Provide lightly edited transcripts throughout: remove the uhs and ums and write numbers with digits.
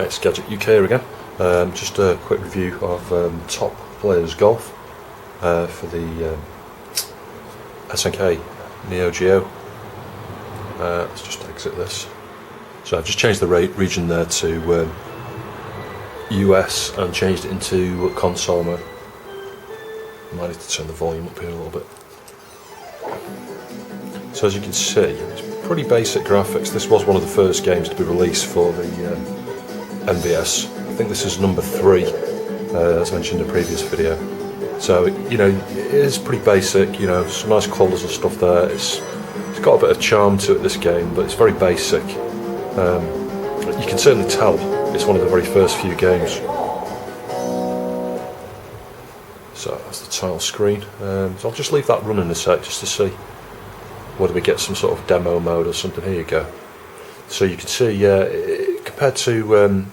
it's Gadget UK here again. Just a quick review of Top Players Golf for the SNK Neo Geo. Let's just exit this. So I've just changed the region there to US and changed it into console mode. I might need to turn the volume up here a little bit. So as you can see, it's pretty basic graphics. This was one of the first games to be released for the MVS. I think this is number 3, as mentioned in a previous video. So, you know, it is pretty basic, you know, some nice colours and stuff there. It's got a bit of charm to it, this game, but it's very basic. You can certainly tell it's one of the very first few games. So that's the title screen. So I'll just leave that running a sec just to see whether we get some sort of demo mode or something. Here you go. So you can see, compared to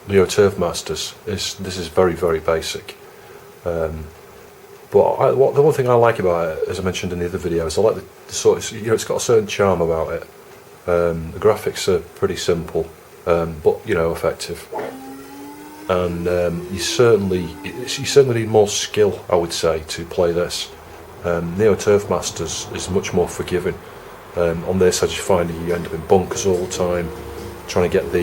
Neo Turf Masters, this is very, very basic. But the one thing I like about it, as I mentioned in the other videos, I like the sort of, you know, it's got a certain charm about it. The graphics are pretty simple, but you know, effective. And you certainly need more skill, I would say, to play this. Neo Turf Masters is much more forgiving. On this, I just find that you end up in bunkers all the time, trying to get the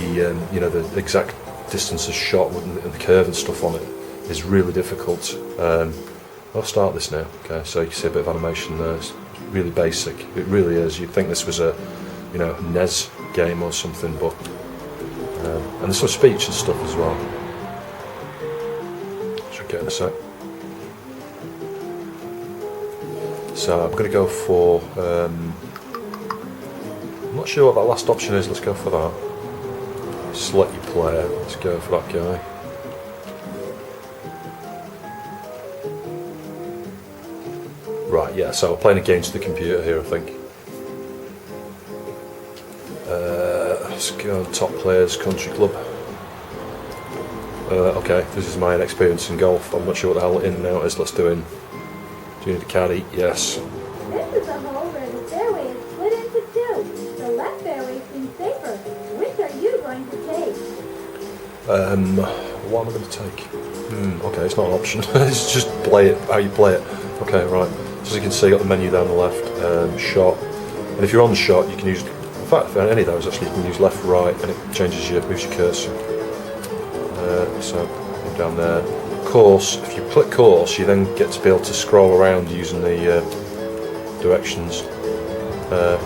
you know, the exact distance of shot and the curve and stuff on it is really difficult. I'll start this now. Okay, so you can see a bit of animation there. It's really basic. It really is. You'd think this was a, you know, NES game or something, but and there's some speech and stuff as well. Should get in a sec. So I'm going to go for, I'm not sure what that last option is, let's go for that. Select your player, let's go for that guy. Right, yeah, so we're playing against the computer here, I think. Let's go on Top Players Country Club. Okay, this is my inexperience in golf, I'm not sure what the hell in and out is, let's do in. Do you need a caddy? Yes. This is a hole where the fairway is split into two. The left fairway seems safer. Which are you going to take? What am I going to take? Okay, it's not an option. It's just play it, how you play it. Okay, right. So as you can see, you've got the menu down the left, shot. And if you're on the shot, you can use, in fact, for any of those actually, you can use left, right, and it changes your, moves your cursor. So, down there. Course, if you click course, you then get to be able to scroll around using the directions. You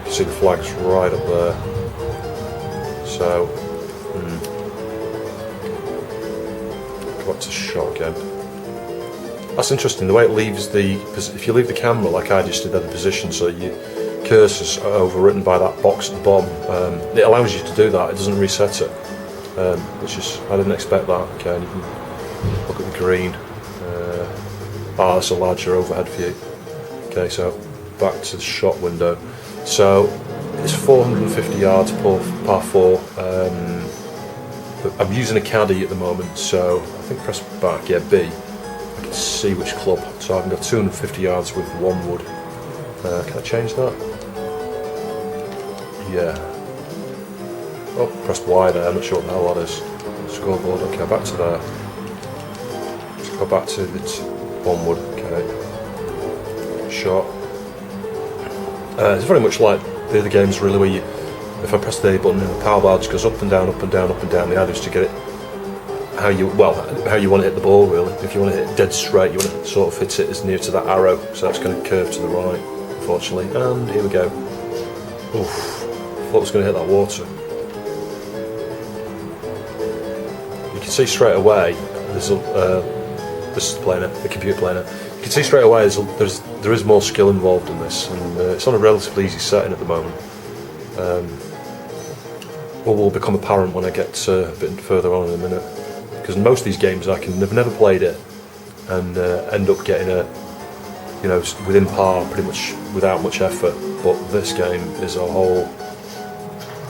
can see the flags right up there. So, go back to shot again. That's interesting, the way it leaves the, if you leave the camera like I just did at the position, so your cursor's overwritten by that box at the bottom, it allows you to do that, it doesn't reset it, which is, I didn't expect that. Okay, and you can look at the green. That's a larger overhead view. Okay, so back to the shot window. So it's 450 yards par 4. But I'm using a caddy at the moment, so I think press back, yeah, B. I can see which club. So I can go 250 yards with 1 wood. Can I change that? Yeah. Oh, pressed Y there, I'm not sure what the hell that is. Scoreboard, okay, back to there. Go back to the 1 wood, okay. Shot. It's very much like the other games really, where you, if I press the A button and the power bar just goes up and down, up and down, up and down. The idea is to get it how you want to hit the ball really. If you want to hit it dead straight, you want to sort of hit it as near to that arrow, so that's going to curve to the right, unfortunately. And here we go. Oof, I thought I was going to hit that water. You can see straight away, there's a this is the computer player. You can see straight away there is more skill involved in this, and it's on a relatively easy setting at the moment. What will become apparent when I get a bit further on in a minute, because in most of these games I've never played it and end up getting a, you know, within par pretty much without much effort. But this game is a whole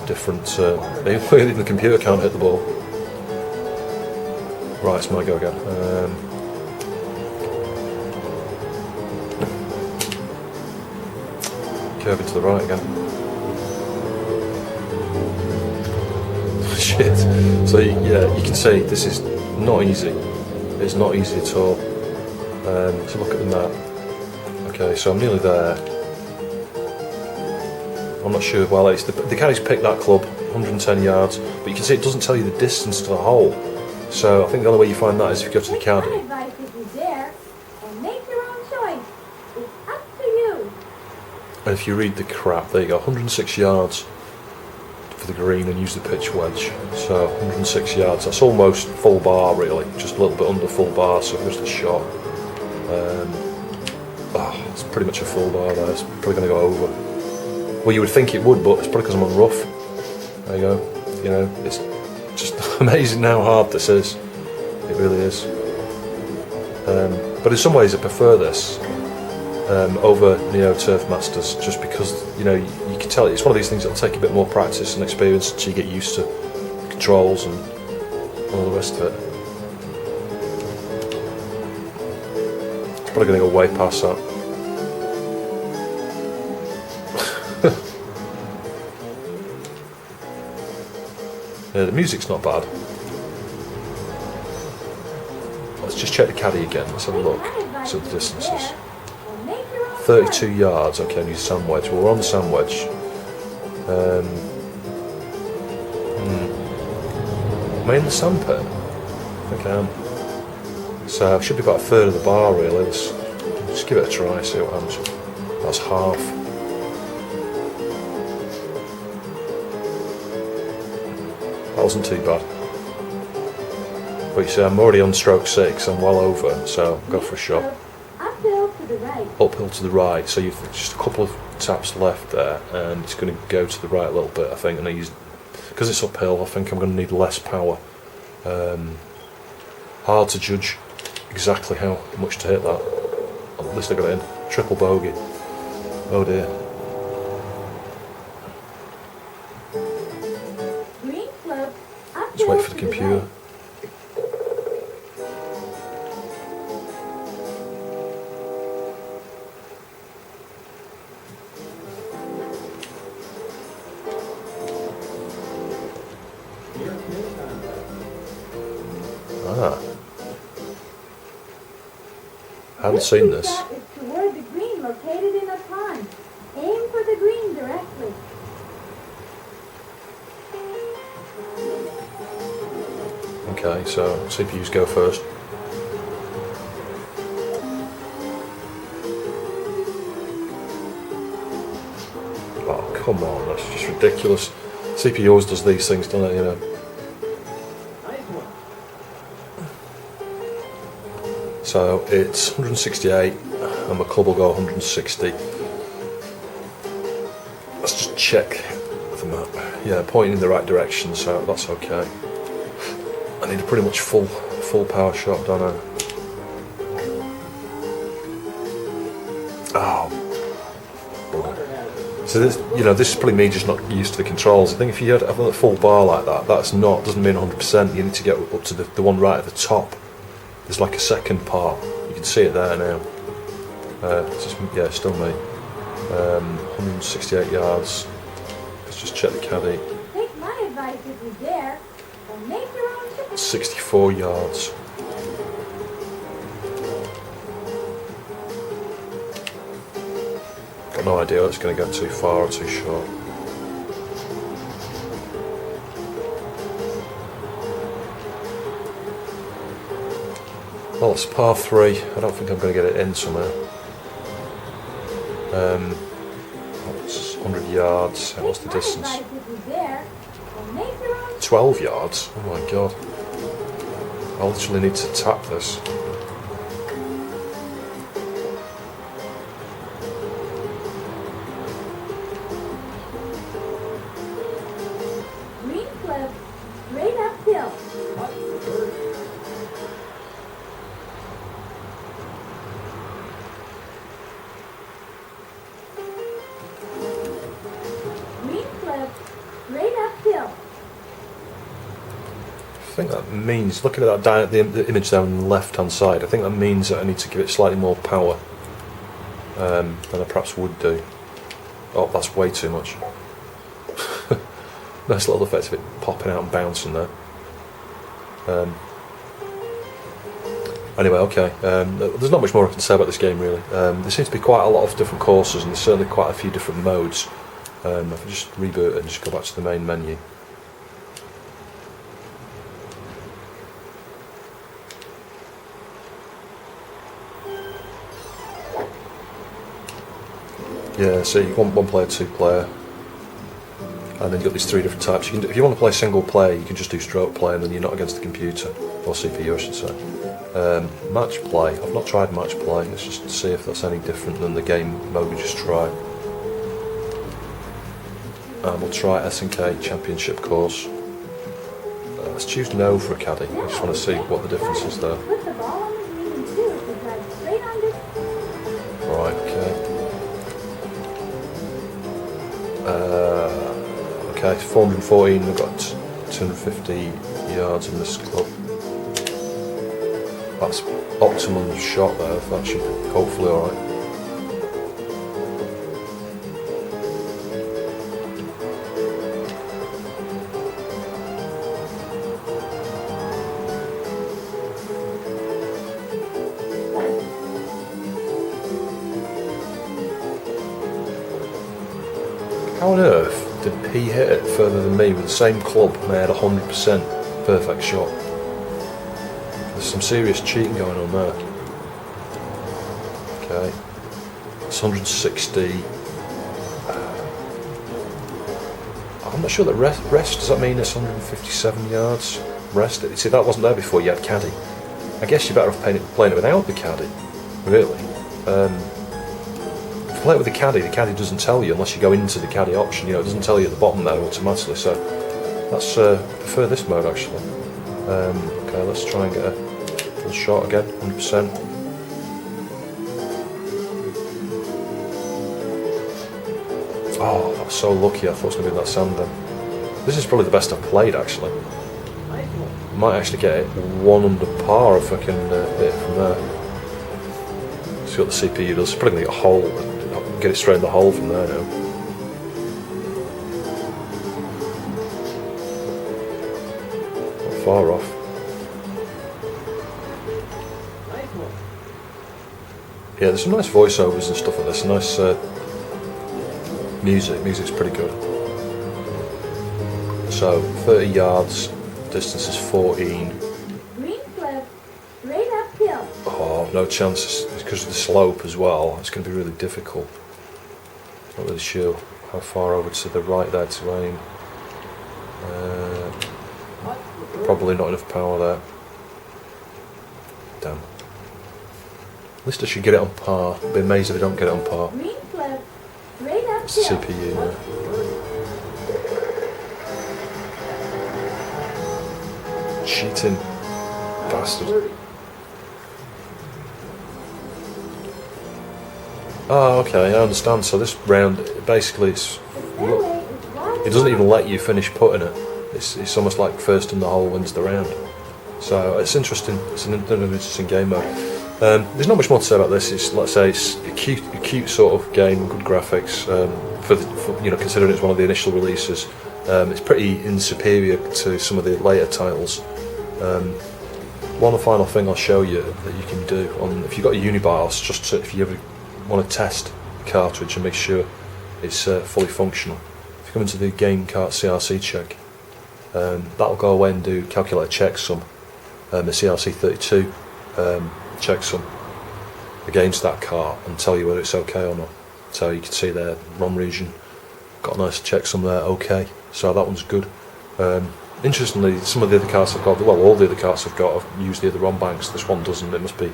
different. Even the computer can't hit the ball. Right, it's my go again. Curving to the right again. shit. So yeah, you can see this is not easy. It's not easy at all. So look at the map. Okay, so I'm nearly there. I'm not sure. Well, it's the caddies picked that club, 110 yards, but you can see it doesn't tell you the distance to the hole. So I think the only way you find that is if you go to the caddy. My advice if you dare, and make your own choice. It's up to you. And if you read the crap, there you go, 106 yards for the green and use the pitch wedge. So 106 yards, that's almost full bar really, just a little bit under full bar, so here's the shot. It's pretty much a full bar there, it's probably going to go over. Well, you would think it would, but it's probably because I'm on rough. There you go, you know, it's just amazing how hard this is. It really is. But in some ways I prefer this over Neo Turf Masters, just because, you know, you can tell it's one of these things that'll take a bit more practice and experience until you get used to controls and all the rest of it. It's probably going to go way past that. Yeah, the music's not bad. Let's just check the caddy again. Let's have a look. See what the distance is. 32 yards. Okay, I need sand wedge. Well, we're on the sand wedge. Am I in the sand pit? I think I am. So it should be about a third of the bar really. Let's just give it a try, see what happens. That's half. That wasn't too bad. But you see, I'm already on stroke 6, I'm well over, so I'll go for a shot. Uphill to the right. Uphill to the right, so you've just a couple of taps left there, and it's going to go to the right a little bit, I think, and because it's uphill, I think I'm going to need less power. Hard to judge exactly how much to hit that. At least I got it in. Triple bogey. Oh dear. Green slope. Let's wait for the computer. I hadn't seen this. Is toward the green located in a pond. Aim for the green directly. Okay, so CPUs go first. Oh, come on, that's just ridiculous. CPU always does these things, doesn't it, you know? So it's 168 and my club will go 160. Let's just check the map. Yeah, pointing in the right direction, so that's okay. I need a pretty much full power shot, don't I? Oh. So this, you know, this is probably me just not used to the controls. I think if you have a full bar like that, doesn't mean 100%. You need to get up to the one right at the top. There's like a second part. You can see it there now. Yeah, still me. 168 yards. Let's just check the caddy. Take my advice if you dare, and make your own choice. 64 yards. Got no idea whether it's going to go too far or too short. Well, it's par 3. I don't think I'm going to get it in somewhere. It's 100 yards. What's the distance? 12 yards? Oh my god. I literally need to tap this. Green cliff, straight uphill. Green cliff, straight uphill. I think that means, looking at that the image down on the left hand side, I think that means that I need to give it slightly more power than I perhaps would do. Oh, that's way too much. Nice little effect of it popping out and bouncing there. Anyway, okay, there's not much more I can say about this game really. There seems to be quite a lot of different courses, and there's certainly quite a few different modes. If I just reboot it and just go back to the main menu. Yeah, so you want 1 player, 2 player, and then you've got these 3 different types. You can do, if you want to play single player, you can just do stroke play, and then you're not against the computer, or CPU I should say. Match play, I've not tried match play, let's just see if that's any different than the game mode we just tried. And we'll try SNK Championship course. Let's choose no for a caddy, I just want to see what the difference is there. Put the ball on the green and two to drive straight on this. Right, okay. Okay, 414, we've got 250 yards in this club. That's optimum shot there, that should be hopefully alright. How on earth did he hit it further than me with the same club and I had 100% perfect shot? There's some serious cheating going on there. Okay, it's 160. I'm not sure that rest, does that mean it's 157 yards? Rest? See, that wasn't there before you had caddy. I guess you're better off playing it without the caddy, really. If you play it with the caddy doesn't tell you unless you go into the caddy option, you know, it doesn't tell you at the bottom there automatically, so that's, I prefer this mode actually. Okay, let's try and get a full shot again, 100%. Oh, that's so lucky, I thought it was going to be that sand then. This is probably the best I've played actually. Might actually get it 1 under par if I can hit it from there. See what the CPU does, it's probably going to get a hole, and get it straight in the hole from there now. Not far off. Yeah, there's some nice voiceovers and stuff like this, nice music's pretty good. So, 30 yards, distance is 14. Green flip, straight uphill. Oh, no chance, it's because of the slope as well, it's going to be really difficult. Not really sure how far over to the right there to aim. Probably not enough power there. Damn. At least I should get it on par. I'd be amazed if I don't get it on par. Green flip, straight uphill. It's the CPU now. Cheating bastard. Oh, okay, I understand. So this round, basically, it doesn't even let you finish putting it. It's almost like first in the hole wins the round. So it's interesting. It's an interesting game mode. There's not much more to say about this. It's, let's say, it's a cute sort of game, good graphics. For you know, considering it's one of the initial releases, it's pretty superior to some of the later titles. One final thing I'll show you that you can do on, if you've got a UniBIOS, just to, if you ever want to test the cartridge and make sure it's fully functional. If you come into the game cart CRC check, that'll go away and do calculate checksum. The CRC32 checksum against that cart and tell you whether it's okay or not. So you can see there, ROM region, got a nice checksum there, okay. So that one's good. Interestingly, some of the other carts I've got, well, all the other carts I've got have used the other ROM banks. This one doesn't. It must be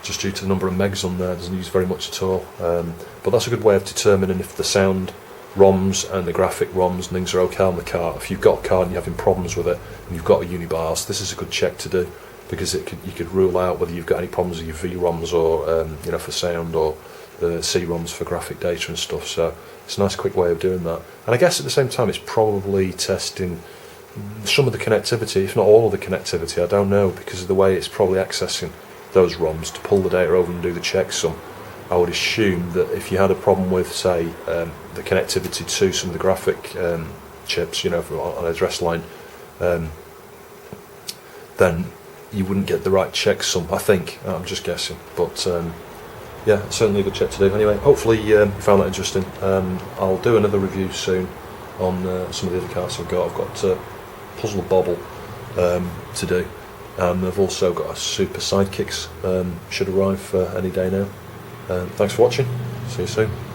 just due to the number of megs on there. It doesn't use very much at all. But that's a good way of determining if the sound ROMs and the graphic ROMs and things are okay on the cart. If you've got a card and you're having problems with it, and you've got a UniBIOS, this is a good check to do, because you could rule out whether you've got any problems with your VROMs or you know, for sound, or the CROMs for graphic data and stuff. So it's a nice quick way of doing that. And I guess at the same time, it's probably testing some of the connectivity, if not all of the connectivity. I don't know, because of the way it's probably accessing those ROMs to pull the data over and do the checksum. I would assume that if you had a problem with, say, the connectivity to some of the graphic chips, you know, on a dress line, then you wouldn't get the right checksum. I think, I'm just guessing, but yeah, certainly a good check to do. Anyway, hopefully you found that interesting. I'll do another review soon on some of the other carts I've got. I've got Puzzle Bobble to do, and I've also got a Super Sidekicks, should arrive any day now. Thanks for watching, see you soon.